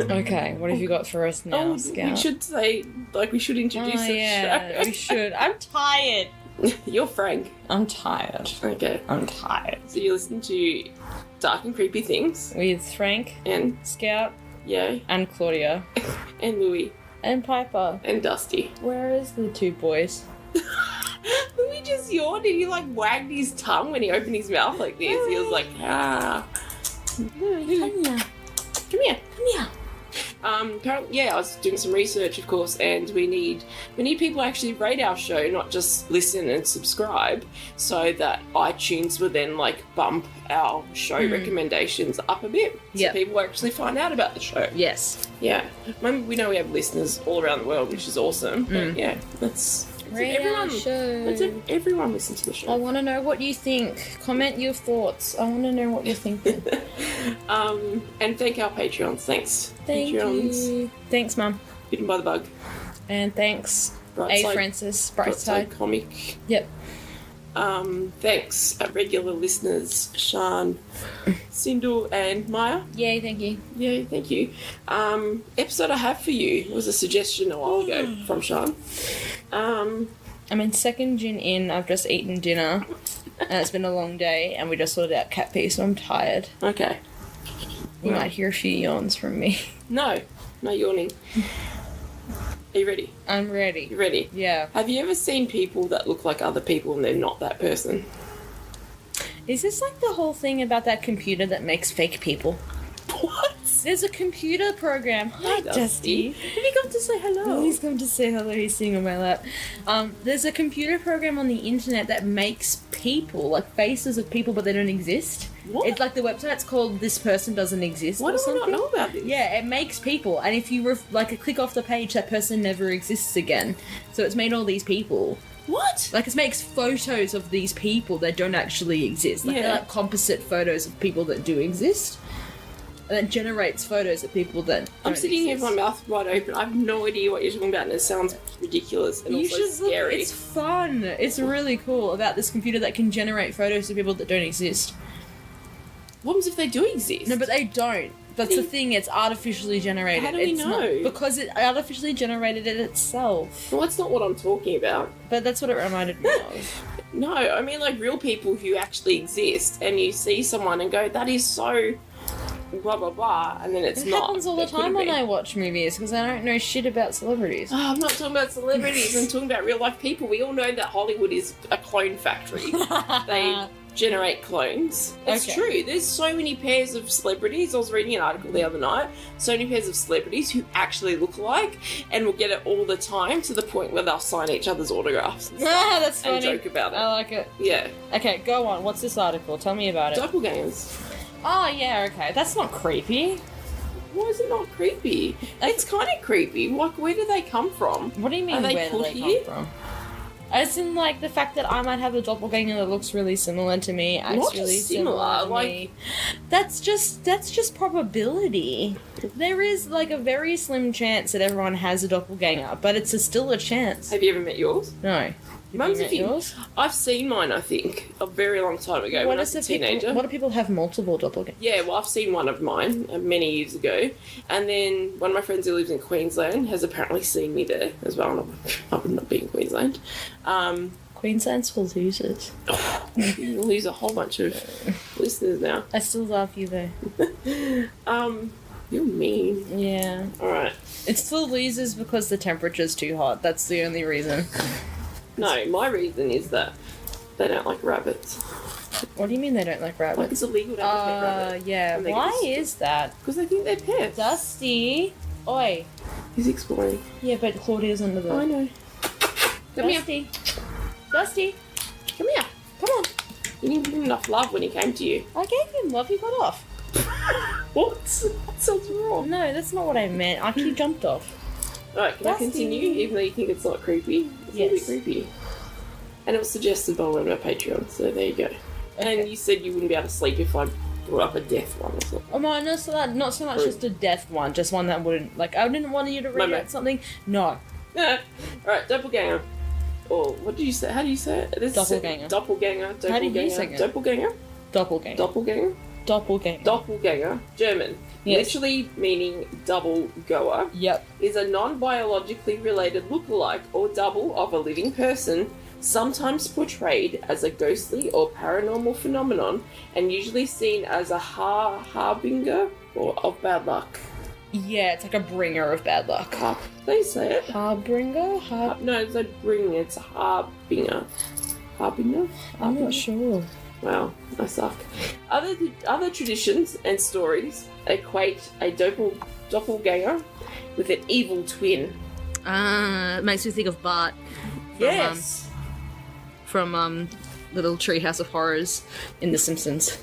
Okay, what have you got for us now, we Scout? should say, we should introduce the yeah, show. we should. I'm tired. You're Frank. I'm tired. Okay. I'm tired. So you listen to Dark and Creepy Things. With Frank, And, Scout, yeah. and Claudia. And Louis. And Piper. And Dusty. Where is the two boys? Louis just yawned and he wagged his tongue when he opened his mouth like this. He was like, ah. Louis, come here. Come here. Come here. Apparently, I was doing some research, of course, and we need people to actually rate our show, not just listen and subscribe, so that iTunes will then bump our show recommendations up a bit, so people actually find out about the show. Yes. Yeah. We know we have listeners all around the world, which is awesome. But yeah, let's everyone listen to the show. I want to know what you think. Comment your thoughts. I want to know what you're thinking. And thank our Patreons. Thanks. Thank Patreons. you. Thanks, Mum. Bitten by the Bug. And thanks, Brightside. Francis. Brightside Comic. Yep. Thanks, regular listeners, Sian, Cyndal, and Maia. Yay, thank you. Yay, thank you. Episode I have for you was a suggestion a while ago from Sian. I'm in second gin in. I've just eaten dinner. And it's been a long day, and we just sorted out cat pee, so I'm tired. Okay. You might hear a few yawns from me. No yawning. Are you ready? I'm ready. You ready? Yeah. Have you ever seen people that look like other people and they're not that person? Is this like the whole thing about that computer that makes fake people? What? There's a computer program. Hi, Dusty. Have you come to say hello? Oh, he's come to say hello. He's sitting on my lap. There's a computer program on the internet that makes people, like faces of people, but they don't exist. What? It's like the website's called This Person Doesn't Exist. Why or do I something. not know about this? Yeah, it makes people, and if you click off the page, that person never exists again. So it's made all these people. What? Like, it makes photos of these people that don't actually exist. Like, they're like composite photos of people that do exist. And it generates photos of people that I'm don't sitting here exist. with my mouth wide open. I have no idea what you're talking about, and it sounds ridiculous and You also should look. scary. It's fun. It's really cool about this computer that can generate photos of people that don't exist. What happens if they do exist? No, but they don't. That's the thing. It's artificially generated. How do we know? Because it artificially generated it itself. Well, that's not what I'm talking about. But that's what it reminded me of. No, I mean real people who actually exist, and you see someone and go, that is so blah blah blah, and then it's It not. happens all the It could've time when been. I watch movies because I don't know shit about celebrities. Oh, I'm not talking about celebrities. I'm talking about real life people. We all know that Hollywood is a clone factory. They generate clones. It's Okay. true. There's so many pairs of celebrities. I was reading an article the other night. So many pairs of celebrities who actually look alike and will get it all the time to the point where they'll sign each other's autographs and, Ah, that's and funny. joke about it. I like it. Yeah. Okay, go on. What's this article? Tell me about it. Doppelgangers. Oh, yeah, okay. That's not creepy. Why is it not creepy? It's kind of creepy. Like, where do they come from? What do you mean, Are they where do put they here? come from? As in, the fact that I might have a doppelganger that looks really similar to me, acts Not really just similar, to me. That's just probability. There is, a very slim chance that everyone has a doppelganger, but it's still a chance. Have you ever met yours? No. Mum's Have a you met thing. yours? I've seen mine, I think, a very long time ago when I was a teenager. What do people have multiple doppelgangers? Yeah, well, I've seen one of mine many years ago. And then one of my friends who lives in Queensland has apparently seen me there as well. And I would not be in Queensland. Queensland's for losers. You'll lose a whole bunch of listeners now. I still love you, though. You're mean. Yeah. Alright. It's for losers because the temperature's too hot. That's the only reason. No, my reason is that they don't like rabbits. What do you mean they don't like rabbits? Like, it's illegal to have a pet rabbit. Yeah. And they Why get is that? Because they think they're pets. Dusty. Oi. He's exploring. Yeah, but Claudia's under the... I know. Come here. Dusty. Dusty. Come here. Come on. You didn't give him enough love when he came to you. I gave him love. He got off. What? That sounds wrong. No, that's not what I meant. He jumped off. Alright, can I continue? Even though you think it's not creepy? It's a little bit creepy. And it was suggested by one of our Patreons, so there you go. And you said you wouldn't be able to sleep if I brought up a death one or something. Oh, no, not so much just a death one, just one that wouldn't... I didn't want you to read No, out something. No. Alright, doppelganger. Or, what did you say? How do you say it? Doppelganger. Doppelganger. How do you say it? Doppelganger? Doppelganger. Doppelganger? Doppelganger. Doppelganger. German. Yes. literally meaning double goer, Yep. is a non-biologically related lookalike or double of a living person, sometimes portrayed as a ghostly or paranormal phenomenon, and usually seen as a harbinger or of bad luck. Yeah, it's like a bringer of bad luck. They say it. Harbinger? No, it's a bring. It's a harbinger. Harbinger? I'm not sure. Wow, I suck. Other traditions and stories equate a doppelganger with an evil twin. It makes me think of Bart. Yes. From Little Treehouse of Horrors in The Simpsons.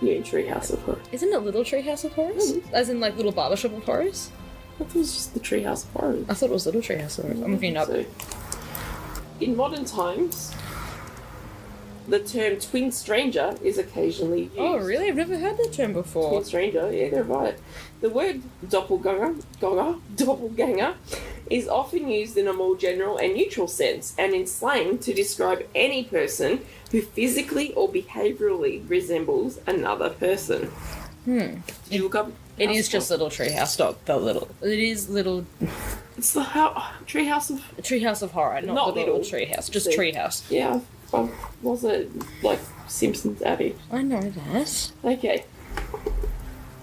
New Treehouse of Horrors. Isn't it Little Treehouse of Horrors? As in, like, Little Barbershop of Horrors? I thought it was just the Treehouse of Horrors. I thought it was Little Treehouse of Horrors. I'm looking up. So, in modern times, the term twin stranger is occasionally used. Oh, really? I've never heard that term before. Twin stranger, yeah, they're right. The word doppelganger is often used in a more general and neutral sense, and in slang to describe any person who physically or behaviourally resembles another person. Did you look up? It is just Little Treehouse, not the little. It is Little It's the Treehouse of... Treehouse of Horror, not the Little Treehouse, just Treehouse. Yeah, was it like Simpsons Abbey? I know that. Okay.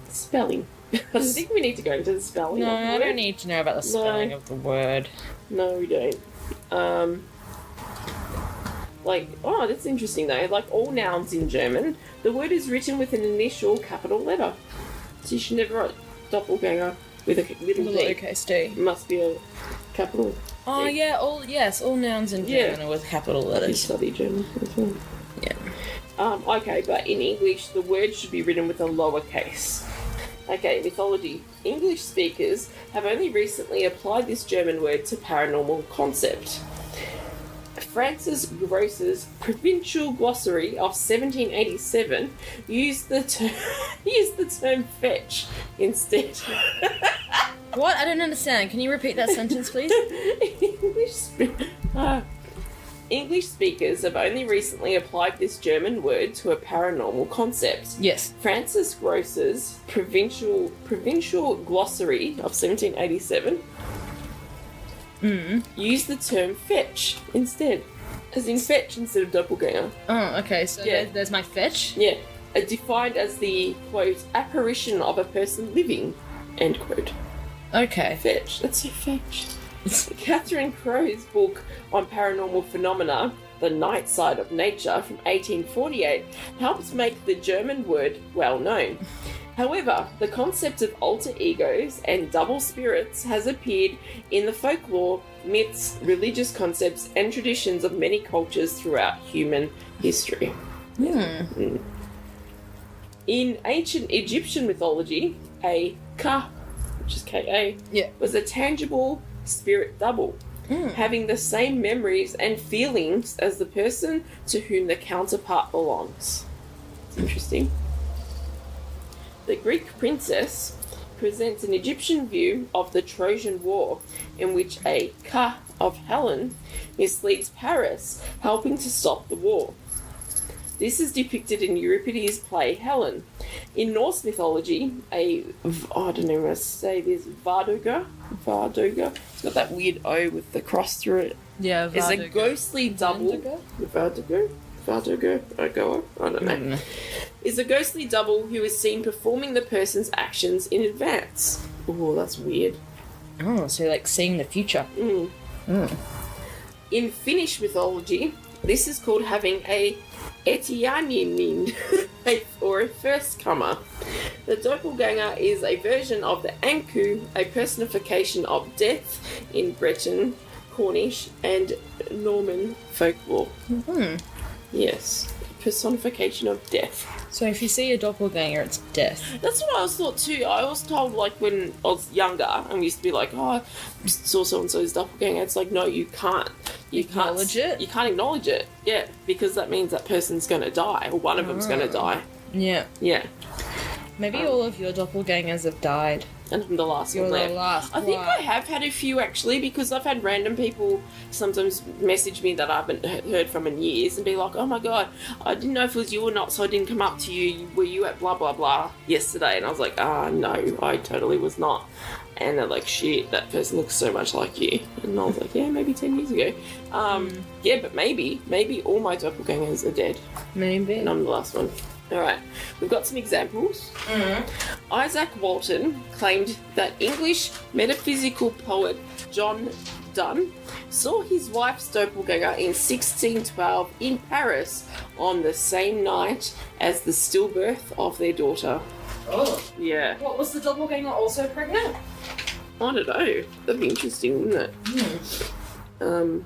Spelling. I think we need to go into the spelling. No, of the I word. don't need to know about the spelling of the word. No, we don't. That's interesting though. Like all nouns in German, the word is written with an initial capital letter. So you should never write doppelganger with a little d. Lowercase d. It must be a capital. Oh, D. yeah, all nouns in German are with capital You letters. study German as well. Yeah. Okay, but in English, the word should be written with a lowercase. Okay, mythology. English speakers have only recently applied this German word to paranormal concept. Francis Gross's Provincial Glossary of 1787 used the term fetch instead. What? I don't understand. Can you repeat that sentence, please? English speakers have only recently applied this German word to a paranormal concept. Yes. Francis Gross's Provincial Glossary of 1787 used the term fetch instead. As in fetch instead of doppelganger. Oh, okay, so Yeah. there's my fetch. Yeah. Defined as the, quote, apparition of a person living, end quote. Okay. Fetch. That's so fetch. Catherine Crow's book on paranormal phenomena, The Night Side of Nature, from 1848, helps make the German word well known. However, the concept of alter egos and double spirits has appeared in the folklore, myths, religious concepts, and traditions of many cultures throughout human history. In ancient Egyptian mythology, a Ka, which is Ka, was a tangible spirit double, having the same memories and feelings as the person to whom the counterpart belongs. It's interesting. The Greek princess presents an Egyptian view of the Trojan War, in which a Ka of Helen misleads Paris, helping to stop the war. This is depicted in Euripides' play Helen. In Norse mythology, I don't know how to say this, Vardoga, it's got that weird O with the cross through it. Yeah, Is a ghostly double. Vardoga? I don't know. Is a ghostly double who is seen performing the person's actions in advance. Oh, that's weird. Oh, so like seeing the future. In Finnish mythology, this is called having a etiäinen, or a first comer. The doppelganger is a version of the anku, a personification of death in Breton, Cornish, and Norman folklore. Yes, personification of death. So if you see a doppelganger, it's death. That's what I was thought too. I was told, like, when I was younger, and we used to be like, oh, I saw so-and-so's doppelganger. It's like, no, you can't. You Acknowledge it? You can't acknowledge it, yeah, because that means that person's going to die, or one of them's going to die. Yeah. Yeah. Maybe all of your doppelgangers have died. And I'm the last You're one the left. last I think one. I have had a few actually, because I've had random people sometimes message me that I haven't heard from in years and be like, oh my god, I didn't know if it was you or not, so I didn't come up to you. Were you at blah blah blah yesterday? And I was like, no, I totally was not. And they're like, shit, that person looks so much like you. And I was like, yeah, maybe 10 years ago. Yeah, but maybe all my doppelgangers are dead. Maybe. And I'm the last one. Alright, we've got some examples. Isaac Walton claimed that English metaphysical poet John Donne saw his wife's doppelganger in 1612 in Paris on the same night as the stillbirth of their daughter. Oh. Yeah. What, was the doppelganger also pregnant? I don't know. That'd be interesting, wouldn't it?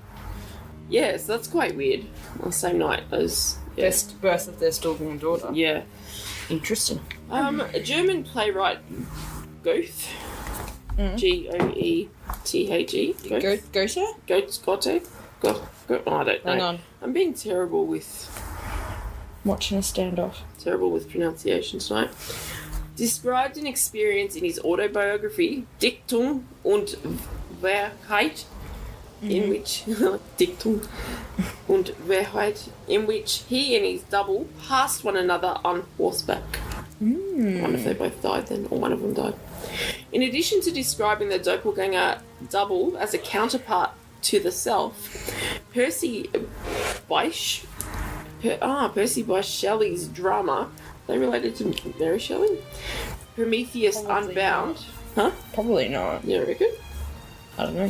Yeah, so that's quite weird. On the same night as... Yeah. Best birth of their stillborn daughter. Yeah. Interesting. A German playwright, Goethe, Goethe. Goethe? Goethe? I don't know. Hang on. I'm being terrible with Watching a standoff. pronunciation tonight. Described an experience in his autobiography, Dichtung und Wahrheit, in which Dichtung und Wahrheit, in which he and his double passed one another on horseback. I wonder if they both died then, or one of them died. In addition to describing the doppelganger double as a counterpart to the self, Percy Bysshe Shelley's drama, they related to Mary Shelley? Prometheus Probably Unbound. not. Huh? Probably not. You reckon? I don't know.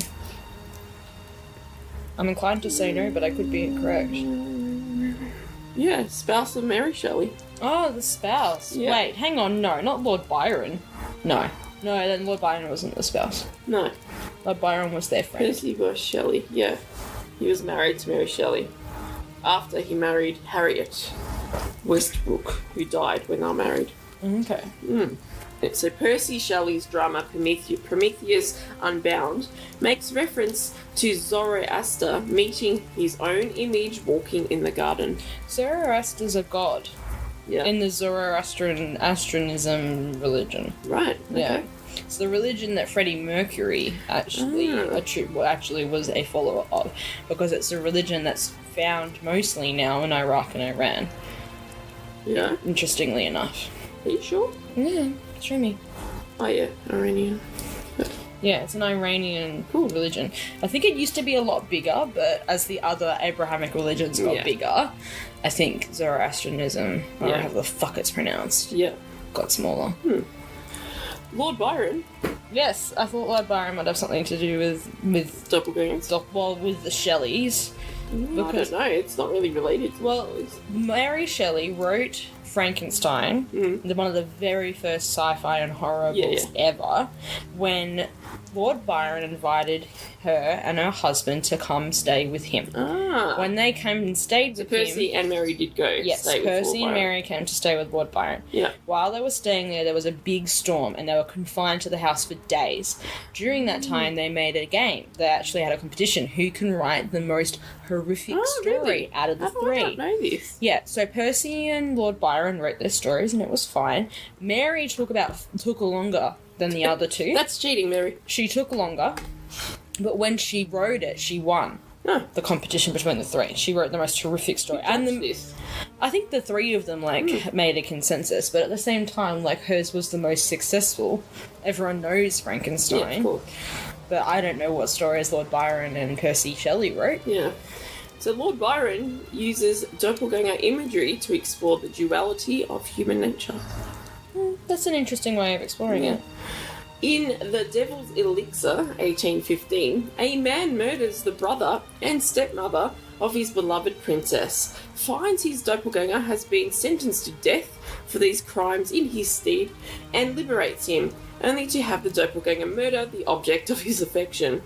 I'm inclined to say no, but I could be incorrect. Yeah, spouse of Mary Shelley. Oh, the spouse. Yeah. Wait, hang on. No, not Lord Byron. No, then Lord Byron wasn't the spouse. No, Lord Byron was their friend. Percy Bysshe Shelley. Yeah, he was married to Mary Shelley after he married Harriet Westbrook, who died when they were married. Okay. So Percy Shelley's drama Prometheus Unbound makes reference to Zoroaster meeting his own image walking in the garden. Zoroaster's a god Yeah. in the Zoroastrianism religion. Right. Okay. Yeah. It's the religion that Freddie Mercury actually was a follower of, because it's a religion that's found mostly now in Iraq and Iran. Yeah. Interestingly enough. Are you sure? Yeah, show me. Oh yeah, Iranian. Yeah, it's an Iranian religion. I think it used to be a lot bigger, but as the other Abrahamic religions got bigger, I think Zoroastrianism, or however the fuck it's pronounced, got smaller. Lord Byron. Yes, I thought Lord Byron might have something to do with Doppelgangers. with the Shelleys. I don't know, it's not really related to Mary Shelley wrote Frankenstein, one of the very first sci-fi and horror books ever, when Lord Byron invited her and her husband to come stay with him. When they came and stayed with Percy and Mary did go. Yes, stay with Percy Lord and Byron. Mary came to stay with Lord Byron. Yeah. While they were staying there was a big storm and they were confined to the house for days. During that time, they made a game. They actually had a competition. Who can write the most horrific story out of the three? I don't know this. Yeah, so Percy and Lord Byron wrote their stories and it was fine. Mary took longer than the other two. That's cheating, Mary. She took longer, but when she wrote it, she won the competition between the three. She wrote the most horrific story. I think the three of them made a consensus, but at the same time, hers was the most successful. Everyone knows Frankenstein. Yeah, of course. But I don't know what stories Lord Byron and Percy Shelley wrote. Yeah. So Lord Byron uses doppelganger imagery to explore the duality of human nature. That's an interesting way of exploring it. In The Devil's Elixir, 1815, a man murders the brother and stepmother of his beloved princess, finds his doppelganger has been sentenced to death for these crimes in his stead, and liberates him, only to have the doppelganger murder the object of his affection.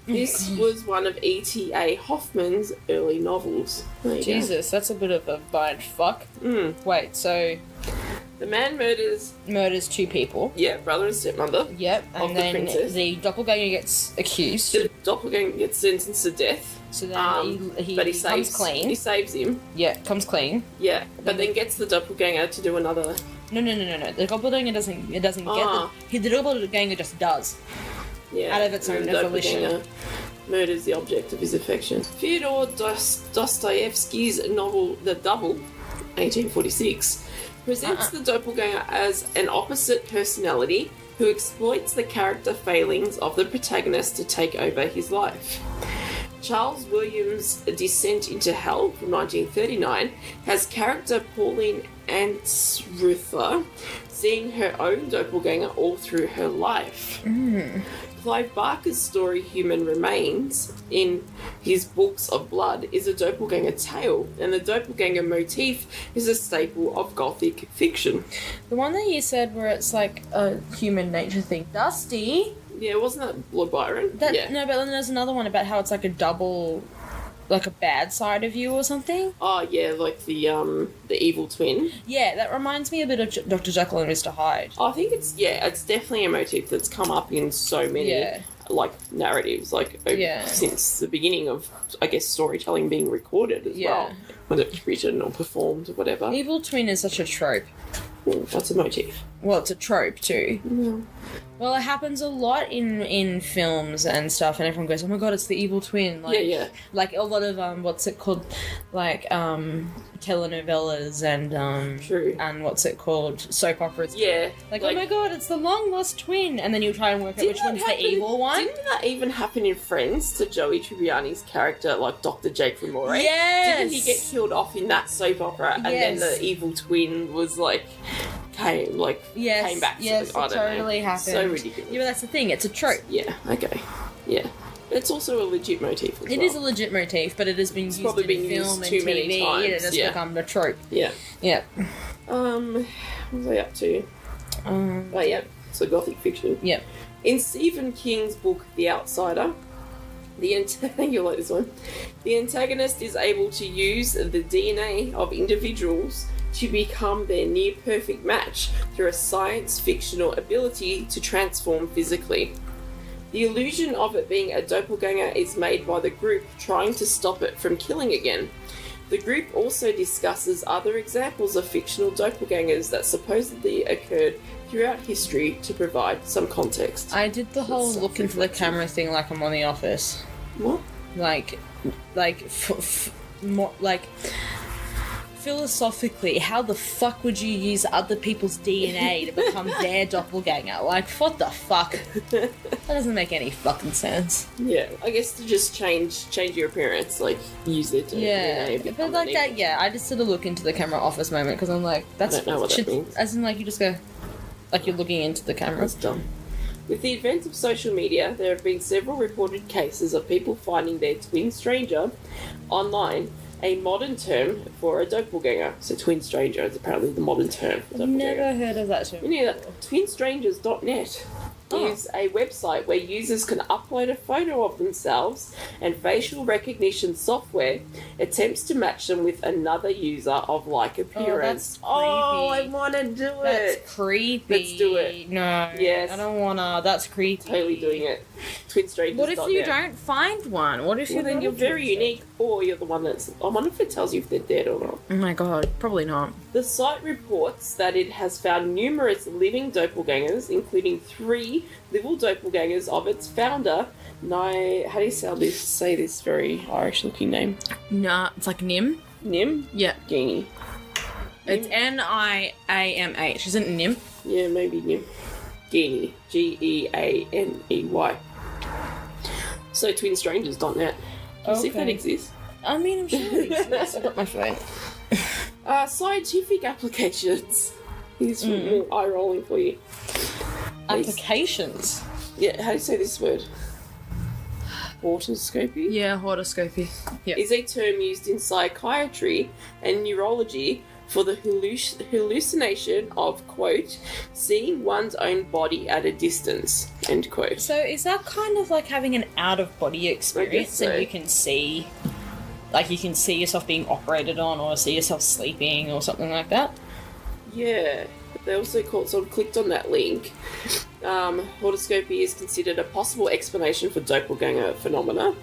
This was one of E.T.A. Hoffman's early novels. Jesus, that's a bit of a mind fuck. Wait, so the man murders two people. Yeah, brother and stepmother. Yep, of and then the doppelganger gets accused. The doppelganger gets sentenced to death. So then he comes clean. He saves him. Yeah, comes clean. Yeah, but then gets the doppelganger to do another No. The doppelganger doesn't get the doppelganger just does. Yeah. Out of its own the volition. doppelganger murders the object of his affection. Fyodor Dostoevsky's novel The Double, 1846, presents the doppelganger as an opposite personality who exploits the character failings of the protagonist to take over his life. Charles Williams' Descent into Hell from 1939 has character Pauline Anstruther seeing her own doppelganger all through her life. Clive Barker's story Human Remains, in his Books of Blood, is a doppelganger tale, and the doppelganger motif is a staple of Gothic fiction. The one that you said where it's like a human nature thing. Dusty? Yeah, wasn't that Lord Byron? Yeah. No, but then there's another one about how it's like a double, like a bad side of you or something. Oh, yeah, like the evil twin. Yeah, that reminds me a bit of Dr. Jekyll and Mr. Hyde. I think it's definitely a motif that's come up in so many, like, narratives, like, since the beginning of, I guess, storytelling being recorded as well. Whether it's written or performed or whatever. Evil twin is such a trope. That's a motif. Well, it's a trope too. Yeah. Well, it happens a lot in films and stuff, and everyone goes, "Oh my god, it's the evil twin!" Like, yeah. Like a lot of what's it called, like telenovelas and True. And what's it called, soap operas. Yeah. Like, oh my god, it's the long lost twin, and then you try and work out which one's the evil one. Didn't that even happen in Friends to Joey Tribbiani's character, like Dr. Jake from Moray? Yes. Didn't he get killed off in that soap opera, and then the evil twin was like came back? Yes, it totally happened. So ridiculous. Yeah, but that's the thing. It's a trope. Yeah. Okay. Yeah. It's also a legit motif as well. It is a legit motif, but it has been used in film and too TV, many times. and it has become a trope. Yeah. Yeah. What was I up to? So Gothic fiction. Yeah. In Stephen King's book The Outsider, you'll like this one. The antagonist is able to use the DNA of individuals to become their near-perfect match through a science-fictional ability to transform physically. The illusion of it being a doppelganger is made by the group trying to stop it from killing again. The group also discusses other examples of fictional doppelgangers that supposedly occurred throughout history to provide some context. I did the whole look into the camera thing like I'm on The Office. What? Philosophically, how the fuck would you use other people's DNA to become their doppelganger? Like, what the fuck? That doesn't make any fucking sense. Yeah, I guess to just change your appearance, like, use it to but like that, I just did a look into the camera office moment, because I'm like, that's... I don't know what that means. As in, like, you just go... Like, you're looking into the camera. That's dumb. With the advent of social media, there have been several reported cases of people finding their twin stranger online, a modern term for a doppelganger. So twin stranger is apparently the modern term for doppelganger. Never heard of that term. You know that twinstrangers.net is a website where users can upload a photo of themselves, and facial recognition software attempts to match them with another user of like appearance. Oh, I want to do it. That's creepy. Let's do it. No. Yes. I don't want to. That's creepy. Totally doing it. Twinstrangers.net. What if you don't find one? What if you're very unique, or you're the one that's... I wonder if it tells you if they're dead or not. Oh my god, probably not. The site reports that it has found numerous living doppelgangers, including 3 living doppelgangers of its founder, how do you say this very Irish-looking name? Nah, it's like Nim. Nim? Yeah. Geaney. It's Niamh, isn't it Nim? Yeah, maybe Nim. Geaney. Geaney. So twinstrangers.net. Can you see if that exists? I mean, I'm sure it exists. I've got my phone. Scientific applications. Here's more eye rolling for you. Applications? Yeah, how do you say this word? Horoscopy? Yeah, horoscopy. Yeah. Is a term used in psychiatry and neurology for the hallucination of, quote, seeing one's own body at a distance, end quote. So is that kind of like having an out-of-body experience and you can see... Like, you can see yourself being operated on or see yourself sleeping or something like that? Yeah. they also sort of clicked on that link. Horoscopy is considered a possible explanation for doppelganger phenomena.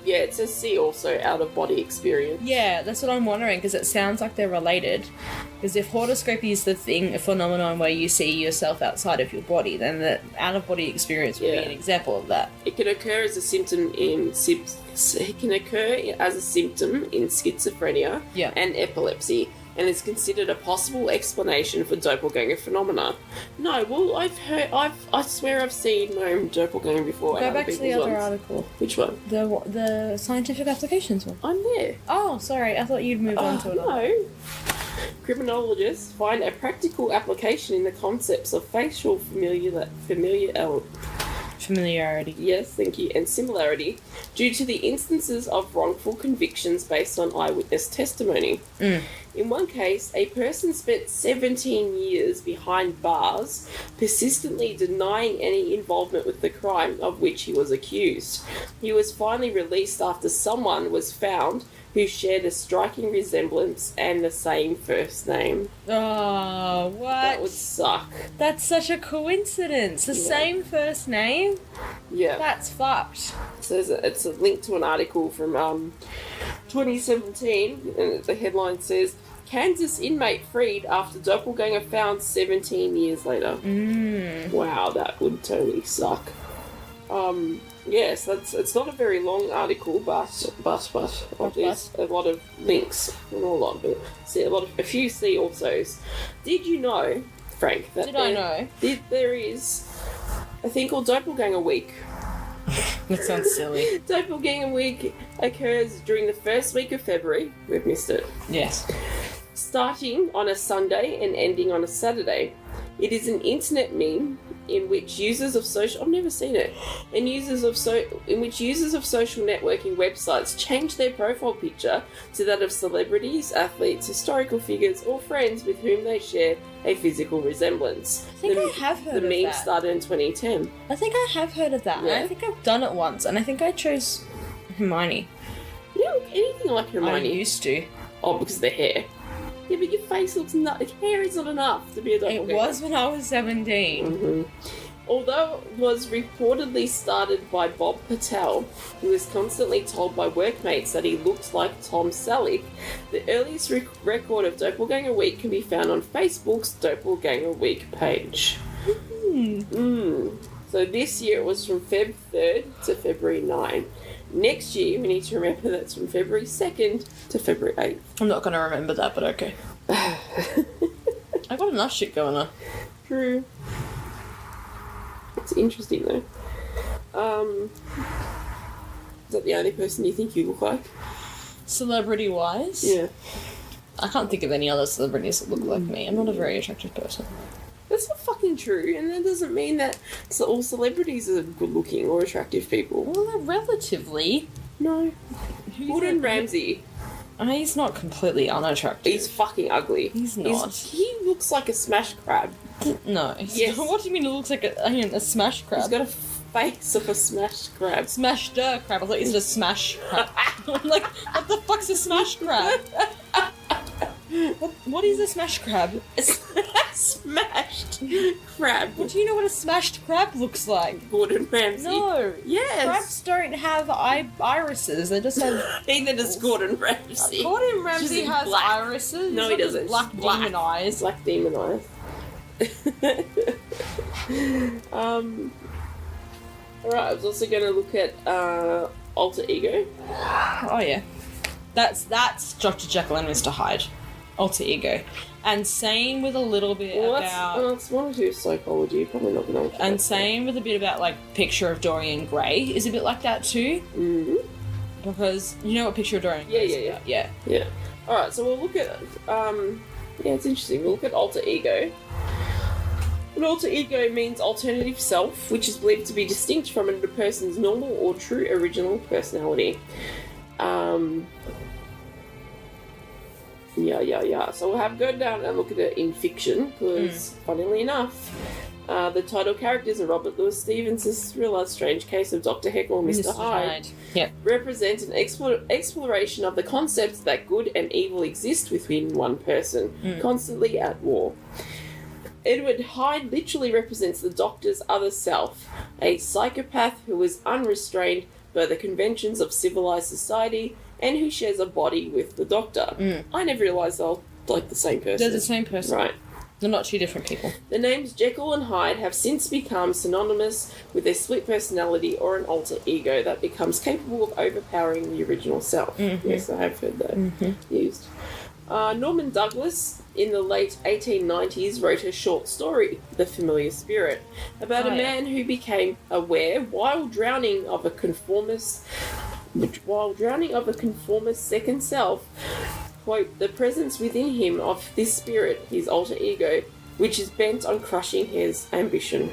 Yeah, it says see also out-of-body experience. Yeah, that's what I'm wondering, because it sounds like they're related. Because if horoscopy is the thing, a phenomenon where you see yourself outside of your body, then the out-of-body experience would be an example of that. It can occur as a symptom in schizophrenia and epilepsy, and is considered a possible explanation for doppelganger phenomena. No, well, I swear I've seen my own doppelganger before. Go back to the other article. Which one? The scientific applications one. I'm there. Oh, sorry, I thought you'd moved on to another. No. Criminologists find a practical application in the concepts of facial familiarity. Yes, thank you. And similarity due to the instances of wrongful convictions based on eyewitness testimony. In one case, a person spent 17 years behind bars, persistently denying any involvement with the crime of which he was accused. He was finally released after someone was found who shared a striking resemblance and the same first name. Oh, what? That would suck. That's such a coincidence. The same first name? Yeah. That's fucked. So it's a link to an article from 2017, and the headline says, Kansas inmate freed after doppelganger found 17 years later. Wow, that would totally suck. Yes, it's not a very long article, but there's a lot of links, not a lot, but see a few see alsos. Did you know, Frank, that there is a thing called Doppelganger Week? That sounds silly. Doppelganger Week occurs during the first week of February. We've missed it. Yes. Starting on a Sunday and ending on a Saturday. It is an internet meme in which users of social... I've never seen it. In which users of social networking websites change their profile picture to that of celebrities, athletes, historical figures, or friends with whom they share a physical resemblance. I think I have heard of that. The meme started in 2010. I think I have heard of that. Yeah. I think I've done it once, and I think I chose Hermione. You don't look anything like Hermione. I used to. Oh, because of the hair. Yeah, but your face looks hair is not enough to be a doppelganger. It was when I was 17. Mm-hmm. Although it was reportedly started by Bob Patel, who was constantly told by workmates that he looked like Tom Selleck, the earliest record of Doppelganger Week can be found on Facebook's Doppelganger Week page. So this year it was from Feb 3rd to February 9. Next year, we need to remember that's from February 2nd to February 8th. I'm not going to remember that, but okay. I've got enough shit going on. True. It's interesting, though. Is that the only person you think you look like? Celebrity-wise? Yeah. I can't think of any other celebrities that look like me. I'm not a very attractive person. That's not fucking true, and that doesn't mean that all celebrities are good-looking or attractive people. Well, they're relatively. No. Gordon Ramsay. He's not completely unattractive. He's fucking ugly. He's not. He looks like a smash crab. No. Yes. What do you mean it looks like a smash crab? He's got a face of a smashed crab. Smashed crab. I thought he said a smash crab. I'm like, what the fuck's a smash crab? What is a smash crab? Smashed crab. Do you know what a smashed crab looks like? Gordon Ramsay. No. Yes. Crabs don't have irises. They just have... Neither does Gordon Ramsay. Gordon Ramsay has black. irises. No, he doesn't. Black demon eyes. Black demon eyes. Alright, I was also going to look at Alter Ego. Oh, yeah. That's Dr. Jekyll and Mr. Hyde. Alter Ego. And same with a little bit about... It's one or two psychology. You're probably not going to... And same with a bit about, like, Picture of Dorian Gray is a bit like that too. Mm-hmm. Because you know what Picture of Dorian Gray is? Yeah. Alright, so we'll look at... it's interesting. We'll look at Alter Ego. An alter ego means alternative self, which is believed to be distinct from a person's normal or true original personality. So we'll have go down and look at it in fiction, because, funnily enough, the title characters of Robert Louis Stevens' thriller Strange Case of Dr. Jekyll and Mr. Hyde represent an exploration of the concept that good and evil exist within one person, constantly at war. Edward Hyde literally represents the Doctor's other self, a psychopath who is unrestrained by the conventions of civilized society and who shares a body with the Doctor. I never realised they were like the same person. They're the same person. Right. They're not two different people. The names Jekyll and Hyde have since become synonymous with a split personality or an alter ego that becomes capable of overpowering the original self. Yes, I have heard that used. Norman Douglas, in the late 1890s, wrote a short story, The Familiar Spirit, about a man who became aware while drowning of a conformist second self, quote, the presence within him of this spirit, his alter ego, which is bent on crushing his ambition.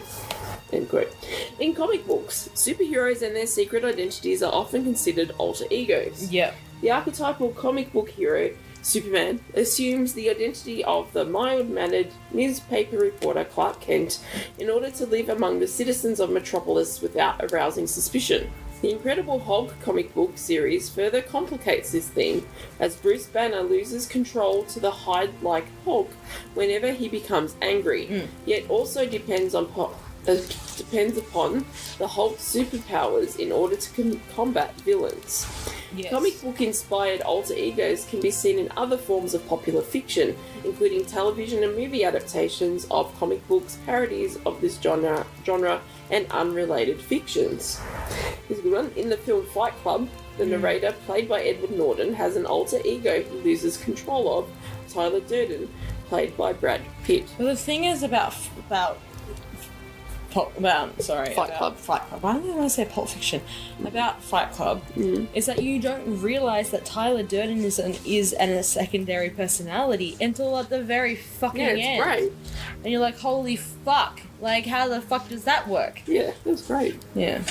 End quote. In comic books, superheroes and their secret identities are often considered alter egos. Yeah. The archetypal comic book hero, Superman, assumes the identity of the mild-mannered newspaper reporter Clark Kent in order to live among the citizens of Metropolis without arousing suspicion. The Incredible Hulk comic book series further complicates this theme, as Bruce Banner loses control to the Hyde-like Hulk whenever he becomes angry, yet also depends upon the Hulk's superpowers in order to combat villains. Yes. Comic book-inspired alter egos can be seen in other forms of popular fiction, including television and movie adaptations of comic books, parodies of this genre and unrelated fictions. Here's a good one. In the film Fight Club, the narrator, played by Edward Norton, has an alter ego he loses control of, Tyler Durden, played by Brad Pitt. Well, the thing is about Fight Club. Why did I want to say Pulp Fiction? About Fight Club is that you don't realise that Tyler Durden is a secondary personality until at the very fucking end. Yeah, it's great. And you're like, holy fuck! Like, how the fuck does that work? Yeah, that's great. Yeah.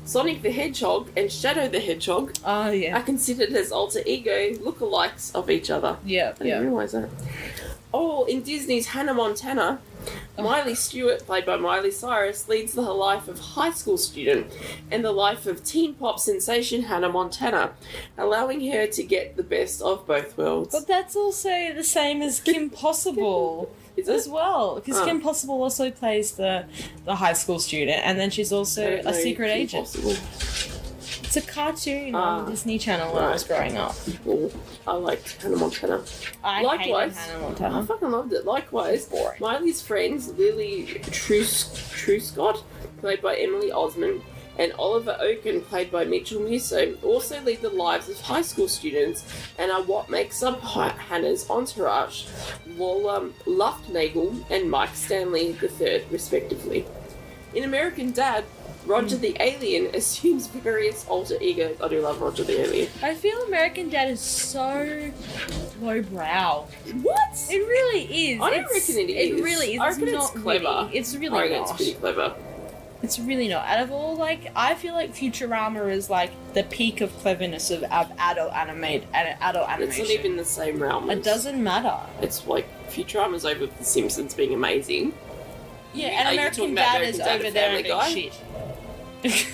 Sonic the Hedgehog and Shadow the Hedgehog Oh yeah. are considered as alter ego lookalikes of each other. Yeah. I didn't realise that. Oh, in Disney's Hannah Montana, Miley Stewart, played by Miley Cyrus, leads the life of a high school student and the life of teen pop sensation Hannah Montana, allowing her to get the best of both worlds. But that's also the same as Kim Possible. Is it? As well, because Kim Possible also plays the high school student, and then she's also a secret agent. It's a cartoon on the Disney Channel when I was growing up. Cool. I liked Hannah Montana. I hated Hannah Montana. I fucking loved it. Likewise, boring. Miley's friends, Lily Truscott, played by Emily Osmond, and Oliver Oaken, played by Mitchell Musso, also lead the lives of high school students and are what makes up Hannah's entourage, Lola Luftnagel and Mike Stanley III, respectively. In American Dad, Roger the Alien assumes various alter egos. I do love Roger the Alien. I feel American Dad is so lowbrow. What? It really is. I don't reckon it is. It really is. I reckon it's it's clever. Witty. It's really I reckon not. it's pretty clever. It's really not. Out of all, I feel like Futurama is the peak of cleverness of adult animation. It's not even the same realm. It doesn't matter. It's like Futurama's over with The Simpsons being amazing. Yeah, Are and you American talking about Dad American is Dad over and there Family and being Guy? shit.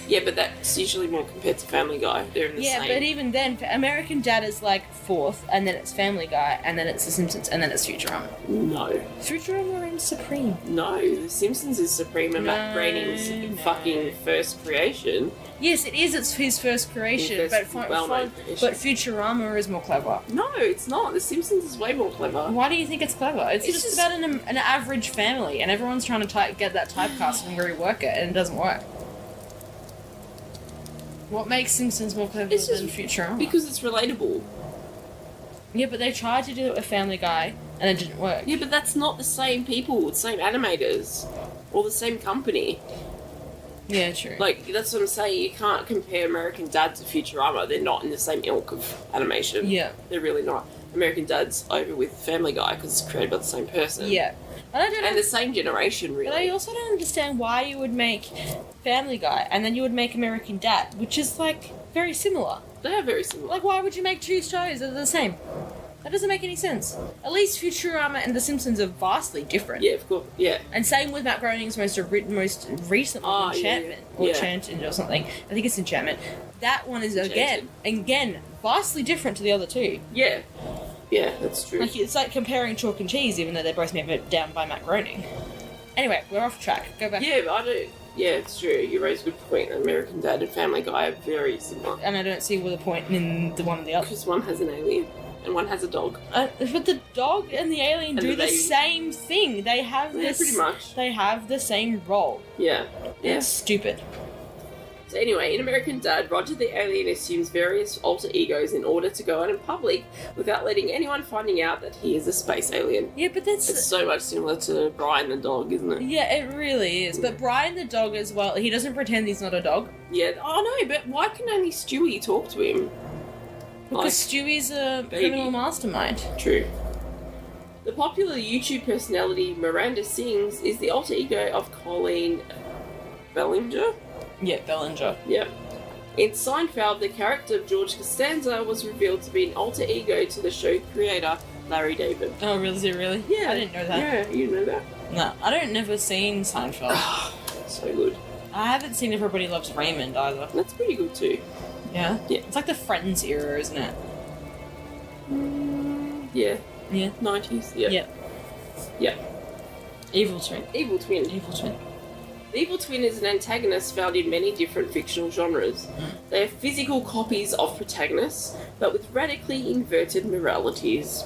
Yeah, but that's usually more compared to Family Guy. They're in the same. Yeah, but even then, American Dad is fourth, and then it's Family Guy, and then it's The Simpsons, and then it's Futurama. No. Futurama reigns supreme. No, The Simpsons is supreme and Matt Groening's fucking first creation. Yes, it is. It's his first creation, but Futurama is more clever. No, it's not. The Simpsons is way more clever. Why do you think it's clever? It's just about an average family, and everyone's trying to get that typecast and rework it, and it doesn't work. What makes Simpsons more clever than Futurama? Because it's relatable. Yeah, but they tried to do it with Family Guy, and it didn't work. Yeah, but that's not the same people, the same animators, or the same company. Yeah, true. That's what I'm saying. You can't compare American Dad to Futurama. They're not in the same ilk of animation. Yeah. They're really not. American Dad's over with Family Guy because it's created by the same person. Yeah. And the same generation, really. But I also don't understand why you would make Family Guy and then you would make American Dad, which is, very similar. They are very similar. Why would you make two shows that are the same? That doesn't make any sense. At least Futurama and The Simpsons are vastly different. Yeah, of course. Yeah. And same with Matt Groening's most recent one, Enchantment. Or Enchanted or something. I think it's Enchantment. That one is, again, vastly different to the other two. Yeah. Yeah, that's true. Like, it's like comparing chalk and cheese, even though they're both made down by Matt Groening. Anyway, we're off track. Go back. Yeah, but I don't... Yeah, it's true. You raise a good point. American Dad and Family Guy are very similar. And I don't see the point in the one or the other. Because one has an alien and one has a dog. But the dog and the alien do the same thing. They have this... pretty much. They have the same role. Yeah. Yeah. It's stupid. So anyway, in American Dad, Roger the alien assumes various alter egos in order to go out in public without letting anyone finding out that he is a space alien. Yeah, but that's... It's so much similar to Brian the dog, isn't it? Yeah, it really is. But Brian the dog as well, he doesn't pretend he's not a dog. Yeah. Oh no, but why can only Stewie talk to him? Because Stewie's a criminal mastermind. True. The popular YouTube personality Miranda Sings is the alter ego of Colleen Bellinger. Yeah, Bellinger. Yep. In Seinfeld, the character of George Costanza was revealed to be an alter ego to the show creator Larry David. Oh, really? Yeah. I didn't know that. Yeah, you know that? No, I don't never seen Seinfeld. So good. I haven't seen Everybody Loves Raymond either. That's pretty good too. Yeah? Yeah. It's like the Friends era, isn't it? Yeah. Yeah. 90s. Yeah. Yeah. Yeah. Evil Twin. Evil Twin. Evil Twin. The Evil Twin is an antagonist found in many different fictional genres. They are physical copies of protagonists, but with radically inverted moralities.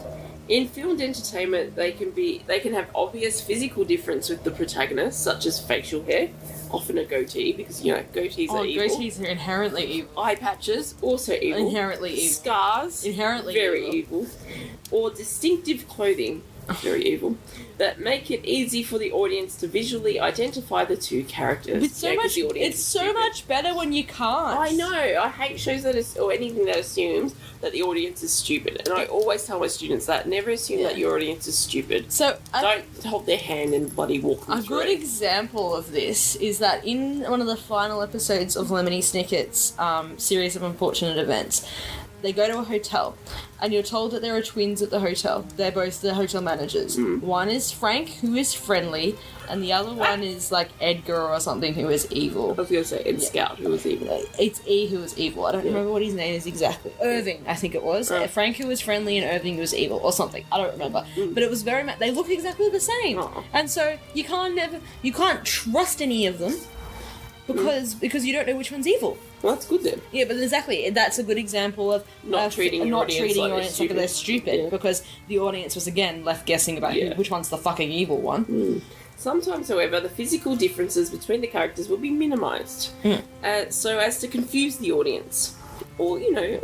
In filmed entertainment, they can have obvious physical difference with the protagonist, such as facial hair, often a goatee, because, you know, goatees are evil. Goatees are inherently evil. Eye patches, also evil. Inherently evil. Scars, inherently very evil. Or distinctive clothing, very evil, that make it easy for the audience to visually identify the two characters. It's so much better when you can't. I know. I hate shows or anything that assumes that the audience is stupid. And I always tell my students that. Never assume that your audience is stupid. So don't hold their hand and bloody walk them through. A good example of this is that in one of the final episodes of Lemony Snicket's series of unfortunate events, they go to a hotel, and you're told that there are twins at the hotel. They're both the hotel managers. One is Frank, who is friendly, and the other one is like Edgar or something, who is evil. I was going to say Ed Scout, who was evil. It's E who is evil. I don't remember what his name is exactly. Irving, I think it was. Frank who was friendly and Irving who was evil, or something. I don't remember. But it was very much... They look exactly the same. And so you can't trust any of them because you don't know which one's evil. Well, that's good then. Yeah, but exactly, that's a good example of not treating your audience like they're stupid, because the audience was again left guessing about which one's the fucking evil one. Sometimes, however, the physical differences between the characters will be minimised, so as to confuse the audience, or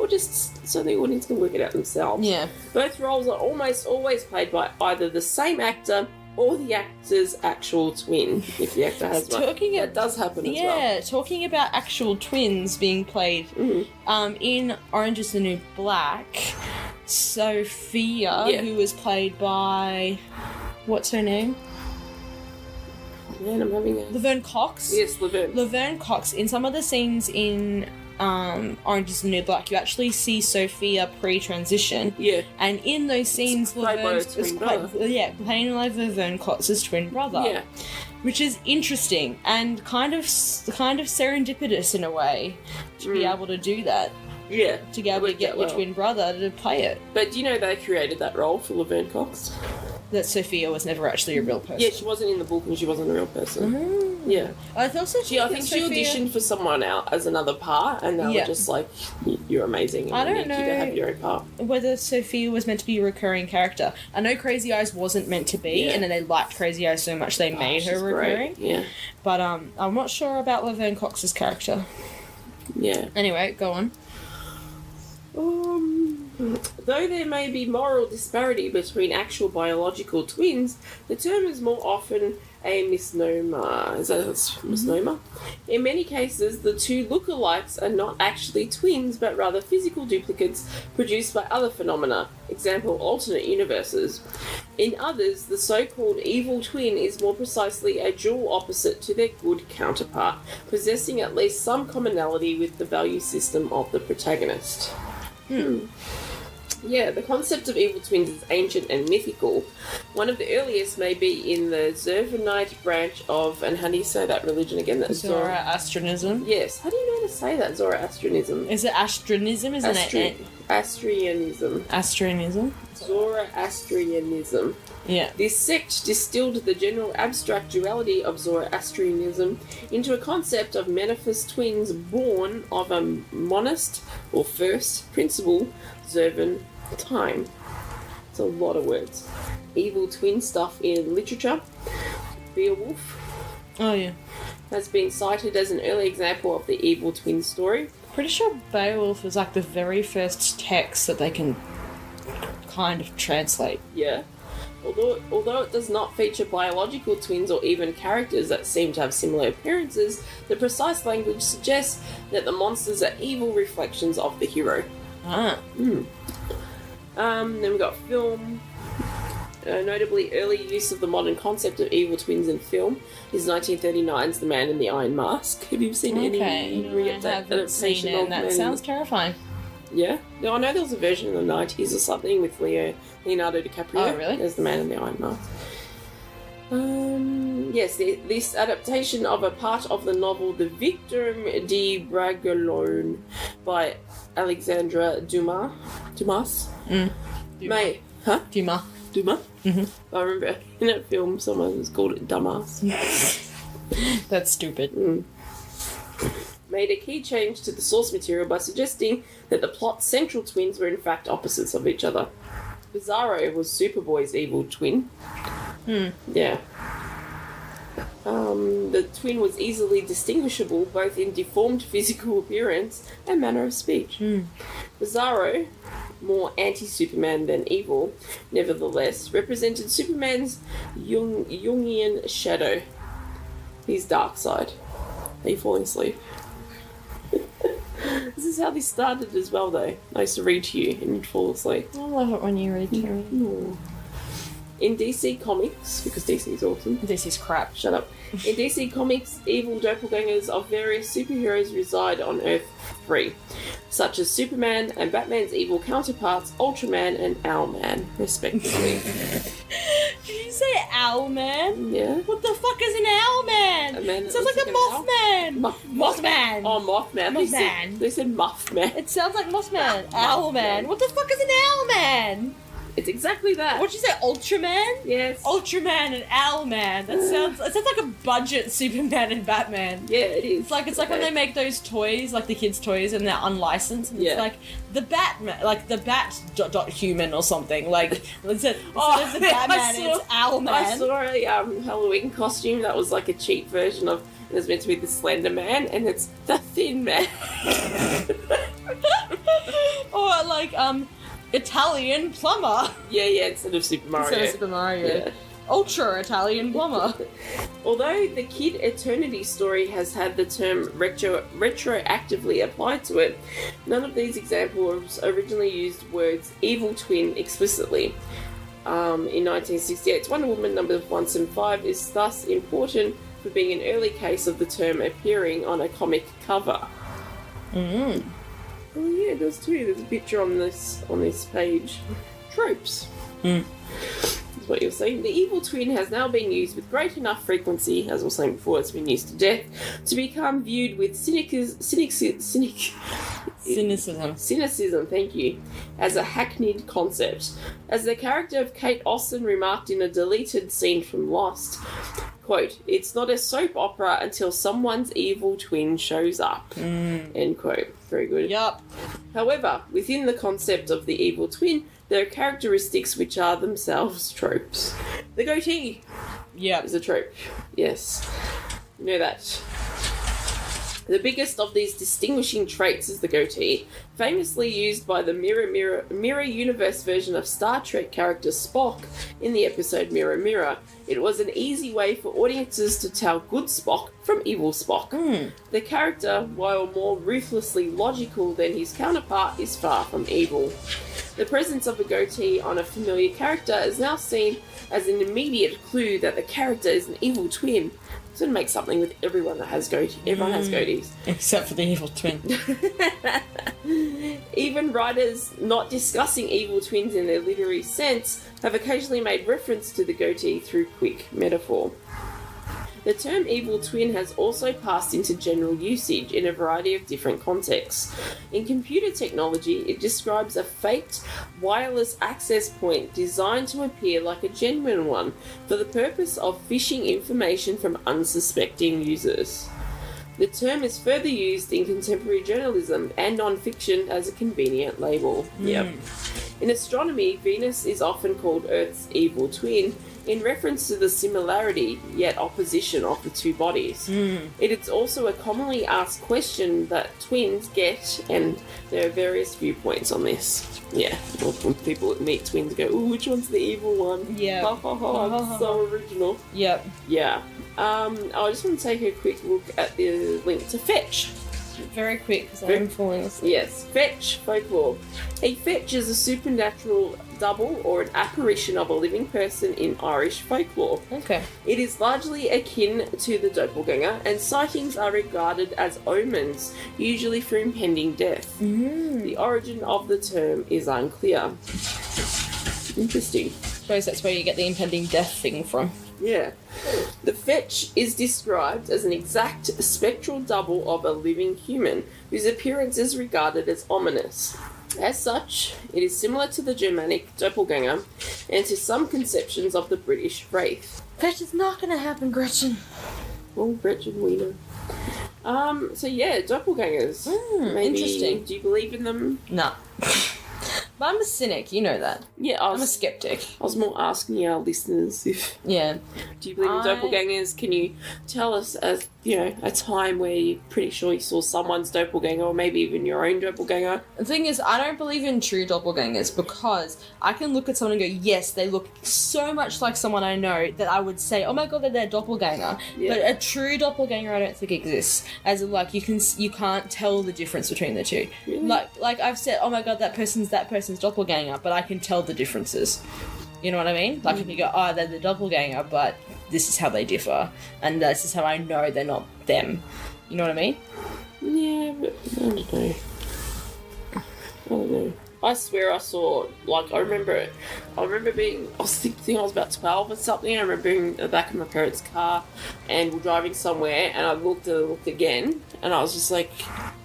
just so the audience can work it out themselves. Yeah. Both roles are almost always played by either the same actor or the actor's actual twin, if the actor has one. That does happen as well. Yeah, talking about actual twins being played, in Orange is the New Black, Sophia, who was played by... What's her name? Man, I'm having a... Laverne Cox? Yes, Laverne. Laverne Cox. In some of the scenes in... Orange is the New Black, you actually see Sophia pre-transition. Yeah. And in those scenes, Laverne playing like Laverne Cox's twin brother. Yeah. Which is interesting and kind of serendipitous in a way to be able to do that. Yeah. To be able to get your twin brother to play it. But do you know they created that role for Laverne Cox? That Sophia was never actually a real person. Yeah, she wasn't in the book and she wasn't a real person. Yeah. I think she auditioned for someone else as another part, and they were just like, "You're amazing. And I don't know you to have your own part." Whether Sophia was meant to be a recurring character. I know Crazy Eyes wasn't meant to be, and then they liked Crazy Eyes so much they made her recurring. Great. Yeah. But I'm not sure about Laverne Cox's character. Yeah. Anyway, go on. Though there may be moral disparity between actual biological twins, the term is more often a misnomer. Is that a misnomer? In many cases, the two lookalikes are not actually twins, but rather physical duplicates produced by other phenomena, example, alternate universes. In others, the so-called evil twin is more precisely a dual opposite to their good counterpart, possessing at least some commonality with the value system of the protagonist. Yeah, the concept of evil twins is ancient and mythical. One of the earliest may be in the Zoroastrianite branch of, and how do you say that religion again? That's Zoroastrianism? Yes. How do you know how to say that? Zoroastrianism. Is it Astrianism, isn't it? Astrianism. Astrianism? Zoroastrianism. Yeah. This sect distilled the general abstract duality of Zoroastrianism into a concept of manifest twins born of a monist, or first principle, Zervan time. It's a lot of words. Evil twin stuff in literature. Beowulf Oh, yeah. has been cited as an early example of the evil twin story. Pretty sure Beowulf was like the very first text that they can kind of translate. Yeah. Although it does not feature biological twins or even characters that seem to have similar appearances, the precise language suggests that the monsters are evil reflections of the hero. Ah. Then we've got film. Notably, early use of the modern concept of evil twins in film is 1939's The Man in the Iron Mask. Have you seen any adaptation of that? Sounds terrifying. Yeah? No, I know there was a version in the 90s or something with Leonardo DiCaprio. Oh, really? As the Man in the Iron Mask. Yes, this adaptation of a part of the novel The Victim de Bragelonne by Alexandre Dumas. Dumas. May, huh? Dumas. Dumas? Mm-hmm. I remember in that film someone was called it Dumbass. That's stupid. Made a key change to the source material by suggesting that the plot's central twins were in fact opposites of each other. Bizarro was Superboy's evil twin. Yeah. The twin was easily distinguishable both in deformed physical appearance and manner of speech. Bizarro, more anti-Superman than evil, nevertheless, represented Superman's Jungian shadow. His dark side. Are you falling asleep? This is how this started as well, though. I used to read to you and you'd fall asleep. I love it when you read to me. In DC Comics, because DC is awesome. This is crap. Shut up. In DC Comics, evil doppelgangers of various superheroes reside on Earth 3, such as Superman and Batman's evil counterparts, Ultraman and Owlman, respectively. Did you say Owlman? Yeah. What the fuck is an Owlman? A man It sounds like a Mothman. Mothman. Oh, Mothman. Mothman. They said Muffman. It sounds like Mothman. Owlman. What the fuck is an Owlman? It's exactly that. What'd you say, Ultraman? Yes. Ultraman and Owlman. It sounds like a budget Superman and Batman. Yeah, it is. It's like when they make those toys, like the kids' toys, and they're unlicensed. And it's like the Batman, like the Bat human or something. Like instead of the Batman, it's Owlman. I saw a Halloween costume that was like a cheap version of. It was meant to be the Slender Man, and it's the Thin Man. Or like Italian plumber. Yeah, instead of Super Mario. Instead of Super Mario. Yeah. Ultra Italian plumber. Although the Kid Eternity story has had the term retroactively applied to it, none of these examples originally used words evil twin explicitly. In 1968's Wonder Woman number 175 is thus important for being an early case of the term appearing on a comic cover. Oh yeah, there's two. There's a picture on this page. Tropes. That's what you're saying. The evil twin has now been used with great enough frequency, as I was saying before, it's been used to death, to become viewed with cynicism, thank you, as a hackneyed concept. As the character of Kate Austen remarked in a deleted scene from Lost, quote, "It's not a soap opera until someone's evil twin shows up." End quote. Very good. Yup. However, within the concept of the evil twin, there are characteristics which are themselves tropes. The goatee is a trope. Yes. You know that. The biggest of these distinguishing traits is the goatee, famously used by the Mirror Universe version of Star Trek character Spock in the episode Mirror Mirror. It was an easy way for audiences to tell good Spock from evil Spock. The character, while more ruthlessly logical than his counterpart, is far from evil. The presence of a goatee on a familiar character is now seen as an immediate clue that the character is an evil twin. It's going to make something with everyone that has goatees. Everyone has goatees. Except for the evil twin. Even writers not discussing evil twins in their literary sense have occasionally made reference to the goatee through quick metaphor. The term evil twin has also passed into general usage in a variety of different contexts. In computer technology, it describes a faked wireless access point designed to appear like a genuine one for the purpose of phishing information from unsuspecting users. The term is further used in contemporary journalism and non-fiction as a convenient label. Yep. In astronomy, Venus is often called Earth's evil twin, in reference to the similarity, yet opposition of the two bodies. It is also a commonly asked question that twins get, and there are various viewpoints on this. Yeah, when people meet twins go, ooh, which one's the evil one? Yeah. Ha ha ha, so original. Yep. Yeah. I just want to take a quick look at the link to Fetch. Very quick, because I'm falling asleep. Yes, Fetch folklore. A fetch is a supernatural double or an apparition of a living person in Irish folklore. Okay. It is largely akin to the doppelganger, and sightings are regarded as omens, usually for impending death. The origin of the term is unclear. Interesting. I suppose that's where you get the impending death thing from. Yeah. The fetch is described as an exact spectral double of a living human, whose appearance is regarded as ominous. As such, it is similar to the Germanic doppelganger and to some conceptions of the British wraith. That is not going to happen, Gretchen. Well, Gretchen, we know. So yeah, doppelgangers. Maybe, interesting. Do you believe in them? Nah. But I'm a cynic, you know that. Yeah, I'm a skeptic. I was more asking our listeners if... Yeah. Do you believe in doppelgangers? Can you tell us, as you know, a time where you're pretty sure you saw someone's doppelganger, or maybe even your own doppelganger? The thing is, I don't believe in true doppelgangers because I can look at someone and go, yes, they look so much like someone I know that I would say, oh my god, they're their doppelganger. Yeah. But a true doppelganger I don't think exists. As in, like, you can't tell the difference between the two. Really? Like I've said, oh my god, that person's doppelganger, but I can tell the differences. You know what I mean? Like if you go, oh, they're the doppelganger, but this is how they differ, and this is how I know they're not them. You know what I mean? Yeah, but I don't know. I swear I saw, like, I remember being, I was thinking I was about 12 or something. I remember being in the back of my parents' car and we're driving somewhere, and I looked again, and I was just like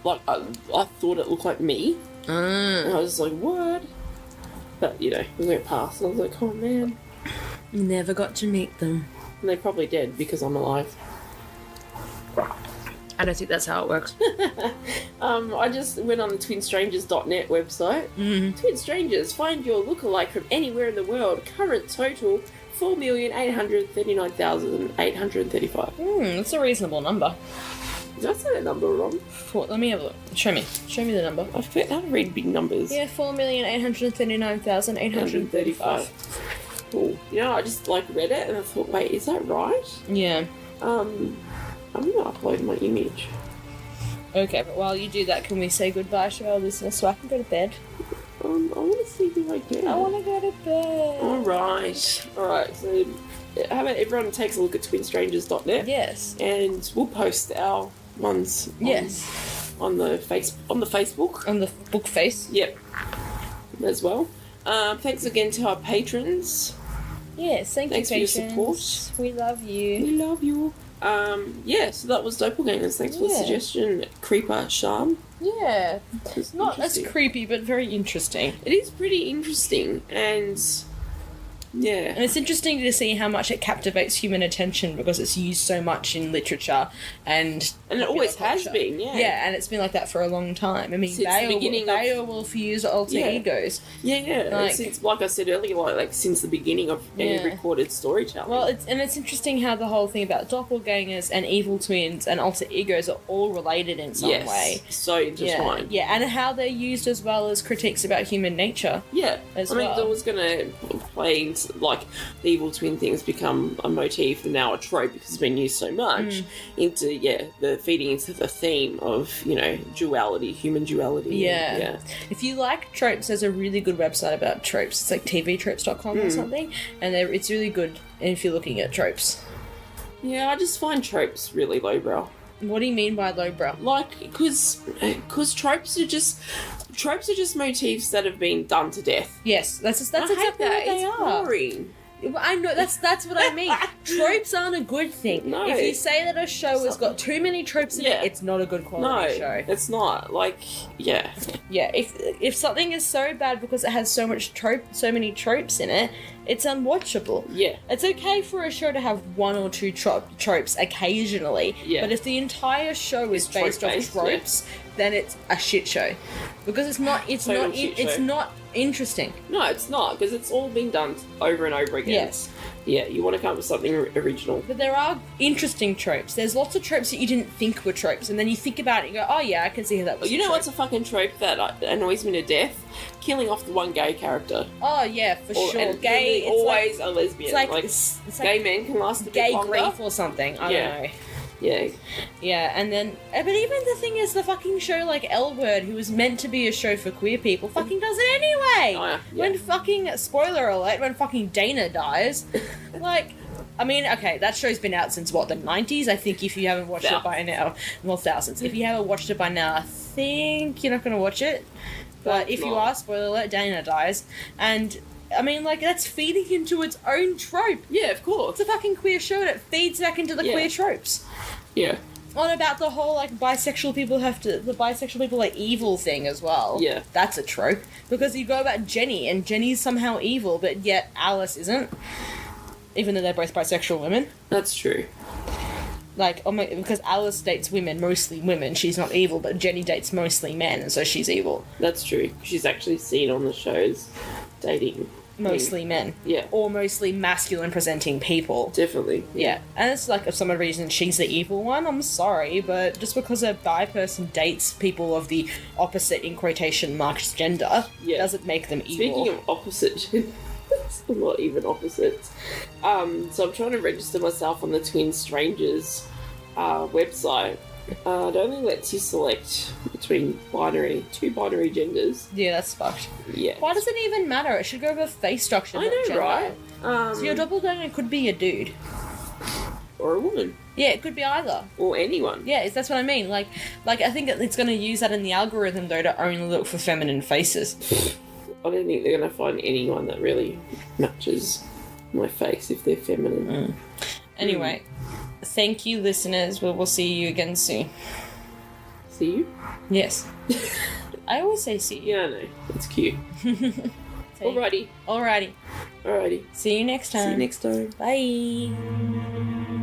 I thought it looked like me. And I was just like, what? But, you know, we went past, and I was like, oh man. Never got to meet them. And they probably did because I'm alive. I don't think that's how it works. I just went on the twinstrangers.net website. Twin Strangers, find your lookalike from anywhere in the world. Current total, 4,839,835. That's a reasonable number. Did I say that number wrong? Let me have a look. Show me the number. I forget how to read big numbers. Yeah, 4,839,835. Cool. You know, I just read it and I thought, wait, is that right? Yeah. I'm gonna upload my image. Okay, but while you do that, can we say goodbye to our listeners so I can go to bed? I want to see who I get. I want to go to bed. Alright, so how about everyone takes a look at twinstrangers.net? Yes. And we'll post our ones on the Facebook. On the book face. Yep. As well. Thanks again to our patrons. Yes, thanks for your support. We love you. We love you. So that was Doppelgangers. Thanks for the suggestion, Creeper Charm. Yeah. It's not as creepy, but very interesting. It is pretty interesting, and yeah. And it's interesting to see how much it captivates human attention because it's used so much in literature and it always has been, yeah. Yeah, and it's been like that for a long time. I mean, since the beginning Beowulf used alter egos. Yeah. Since, like I said earlier, like since the beginning of any recorded storytelling. Well, it's interesting how the whole thing about doppelgangers and evil twins and alter egos are all related in some way. So intertwined. Yeah, and how they're used as well as critiques about human nature. Yeah. I mean, well. it was going to play into, like, the evil twin thing's become a motif and now a trope because it's been used so much into, the feeding into the theme of, duality, human duality. Yeah. If you like Tropes, there's a really good website about tropes. It's like tvtropes.com or something, and it's really good if you're looking at tropes. Yeah, I just find Tropes really lowbrow. What do you mean by lowbrow? Like, because tropes are just motifs that have been done to death. Yes, that's I hate exactly that. what they It's are. boring. I know, that's what I mean. Tropes aren't a good thing. No. If you say that a show has got too many tropes in Yeah. it, it's not a good quality show. It's not. Like, yeah. Yeah, if something is so bad because it has so many tropes in it, it's unwatchable. Yeah. It's okay for a show to have one or two tropes occasionally, Yeah. but if the entire show is based off trope-based, tropes, then it's a shit show. Because it's not interesting. No, it's not, because it's all been done over and over again. Yes. Yeah, you want to come up with something original. But there are interesting tropes. There's lots of tropes that you didn't think were tropes, and then you think about it and you go, oh yeah, I can see how that was You a know trope. what's a fucking trope that annoys me to death? Killing off the one gay character. Oh yeah, for sure. And Gay, it's always a lesbian. it's like gay men can last a bit gay longer. grief or something. I don't know. Yeah. Yeah, and then, but even the thing is, the fucking show like L Word, who was meant to be a show for queer people, fucking does it anyway. Oh, yeah. When fucking, spoiler alert, when fucking Dana dies, like, I mean, okay, that show's been out since what, the 90s? I think if you haven't watched it by now, well, thousands. If you haven't watched it by now, I think you're not going to watch it. But if you are, spoiler alert, Dana dies, and I mean, like, that's feeding into its own trope. Yeah, of course. It's a fucking queer show and it feeds back into the queer tropes. Yeah. On about the whole, like, bisexual people are evil thing as well. Yeah. That's a trope. Because you go about Jenny, and Jenny's somehow evil, but yet Alice isn't. Even though they're both bisexual women. That's true. Like, because Alice dates women, mostly women, she's not evil, but Jenny dates mostly men, and so she's evil. That's true. She's actually seen on the shows dating Mostly men. Yeah. Or mostly masculine presenting people. Definitely. Yeah. And it's like, if some reason she's the evil one, I'm sorry, but just because a bi person dates people of the opposite, in quotation marks, gender, doesn't make them evil. Speaking of opposite, it's not even opposites. So I'm trying to register myself on the Twin Strangers website. It only lets you select between two binary genders. Yeah, that's fucked. Yeah. Why does it even matter? It should go over face structure, I not know, gender. right? So your doppelganger could be a dude. Or a woman. Yeah, it could be either. Or anyone. Yeah, that's what I mean. Like I think it's going to use that in the algorithm, though, to only look for feminine faces. I don't think they're going to find anyone that really matches my face if they're feminine. Anyway, thank you, listeners. We will see you again soon. See you? Yes. I always say see you. Yeah, I know. It's cute. Alrighty. Alrighty. Alrighty. See you next time. See you next time. Bye.